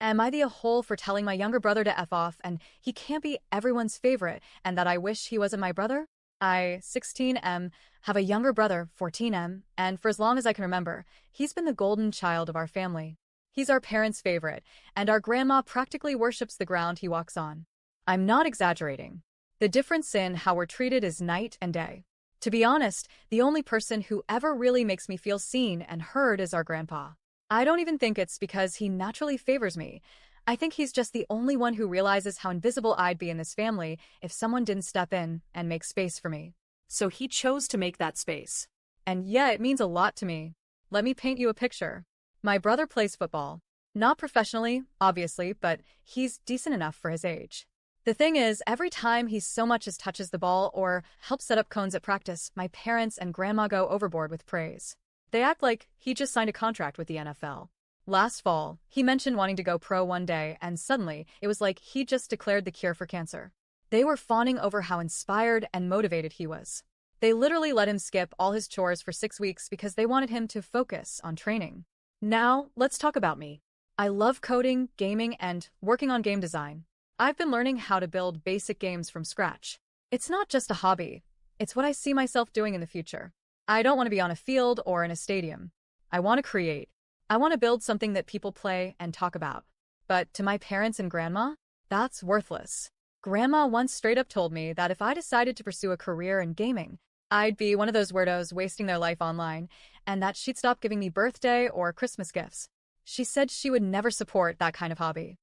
Am I the a hole for telling my younger brother to F off and he can't be everyone's favorite and that I wish he wasn't my brother? I, 16M, have a younger brother, 14M, and for as long as I can remember, he's been the golden child of our family. He's our parents' favorite, and our grandma practically worships the ground he walks on. I'm not exaggerating. The difference in how we're treated is night and day. To be honest, the only person who ever really makes me feel seen and heard is our grandpa. I don't even think it's because he naturally favors me. I think he's just the only one who realizes how invisible I'd be in this family if someone didn't step in and make space for me. So he chose to make that space. And yeah, it means a lot to me. Let me paint you a picture. My brother plays football. Not professionally, obviously, but he's decent enough for his age. The thing is, every time he so much as touches the ball or helps set up cones at practice, my parents and grandma go overboard with praise. They act like he just signed a contract with the NFL. Last fall, he mentioned wanting to go pro one day, and suddenly, it was like he just declared the cure for cancer. They were fawning over how inspired and motivated he was. They literally let him skip all his chores for 6 weeks because they wanted him to focus on training. Now, let's talk about me. I love coding, gaming, and working on game design. I've been learning how to build basic games from scratch. It's not just a hobby. It's what I see myself doing in the future. I don't want to be on a field or in a stadium. I want to create. I want to build something that people play and talk about. But to my parents and grandma, that's worthless. Grandma once straight up told me that if I decided to pursue a career in gaming, I'd be one of those weirdos wasting their life online, and that she'd stop giving me birthday or Christmas gifts. She said she would never support that kind of hobby.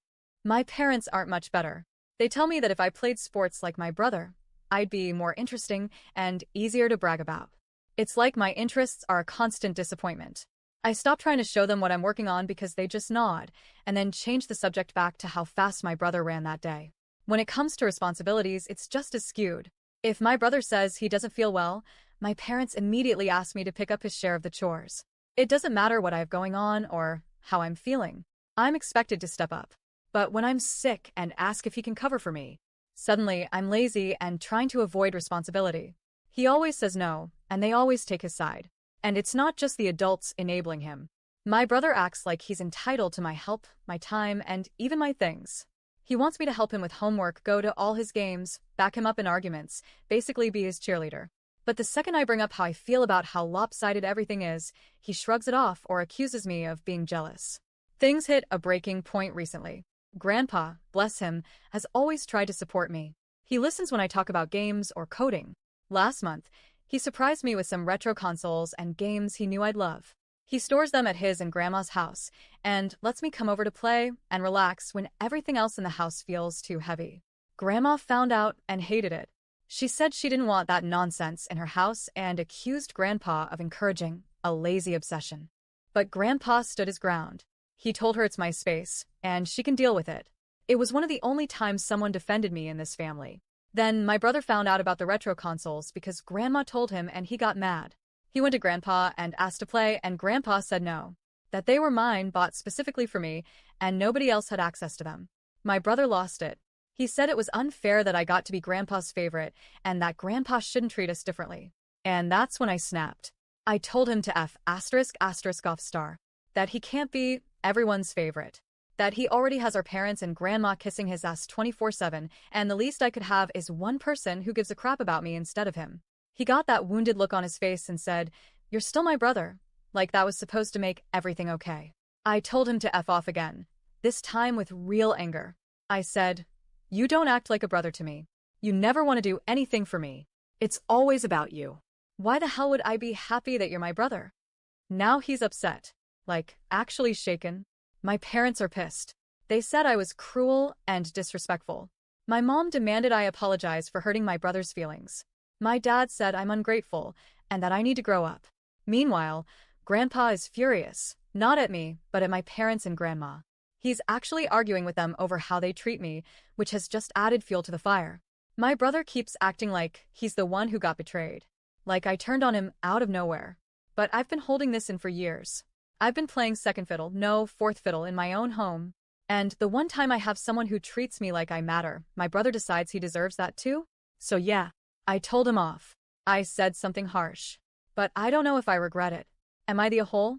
My parents aren't much better. They tell me that if I played sports like my brother, I'd be more interesting and easier to brag about. It's like my interests are a constant disappointment. I stop trying to show them what I'm working on because they just nod, and then change the subject back to how fast my brother ran that day. When it comes to responsibilities, it's just as skewed. If my brother says he doesn't feel well, my parents immediately ask me to pick up his share of the chores. It doesn't matter what I have going on or how I'm feeling. I'm expected to step up. But when I'm sick and ask if he can cover for me, suddenly I'm lazy and trying to avoid responsibility. He always says no, and they always take his side. And it's not just the adults enabling him. My brother acts like he's entitled to my help, my time, and even my things. He wants me to help him with homework, go to all his games, back him up in arguments, basically be his cheerleader. But the second I bring up how I feel about how lopsided everything is, he shrugs it off or accuses me of being jealous. Things hit a breaking point recently. Grandpa, bless him, has always tried to support me. He listens when I talk about games or coding. Last month, he surprised me with some retro consoles and games he knew I'd love. He stores them at his and Grandma's house and lets me come over to play and relax when everything else in the house feels too heavy. Grandma found out and hated it. She said she didn't want that nonsense in her house and accused Grandpa of encouraging a lazy obsession. But Grandpa stood his ground. He told her it's my space, and she can deal with it. It was one of the only times someone defended me in this family. Then my brother found out about the retro consoles because Grandma told him and he got mad. He went to Grandpa and asked to play, and Grandpa said no. That they were mine, bought specifically for me, and nobody else had access to them. My brother lost it. He said it was unfair that I got to be Grandpa's favorite and that Grandpa shouldn't treat us differently. And that's when I snapped. I told him to F*** off star. That he can't be everyone's favorite. That he already has our parents and grandma kissing his ass 24/7, and the least I could have is one person who gives a crap about me instead of him. He got that wounded look on his face and said, "You're still my brother," like that was supposed to make everything okay. I told him to F off again, this time with real anger. I said, "You don't act like a brother to me. You never want to do anything for me. It's always about you. Why the hell would I be happy that you're my brother?" Now he's upset. Like, actually shaken. My parents are pissed. They said I was cruel and disrespectful. My mom demanded I apologize for hurting my brother's feelings. My dad said I'm ungrateful and that I need to grow up. Meanwhile, Grandpa is furious, not at me, but at my parents and grandma. He's actually arguing with them over how they treat me, which has just added fuel to the fire. My brother keeps acting like he's the one who got betrayed. Like I turned on him out of nowhere. But I've been holding this in for years. I've been playing second fiddle, no, fourth fiddle in my own home. And the one time I have someone who treats me like I matter, my brother decides he deserves that too? So yeah, I told him off. I said something harsh. But I don't know if I regret it. Am I the a-hole?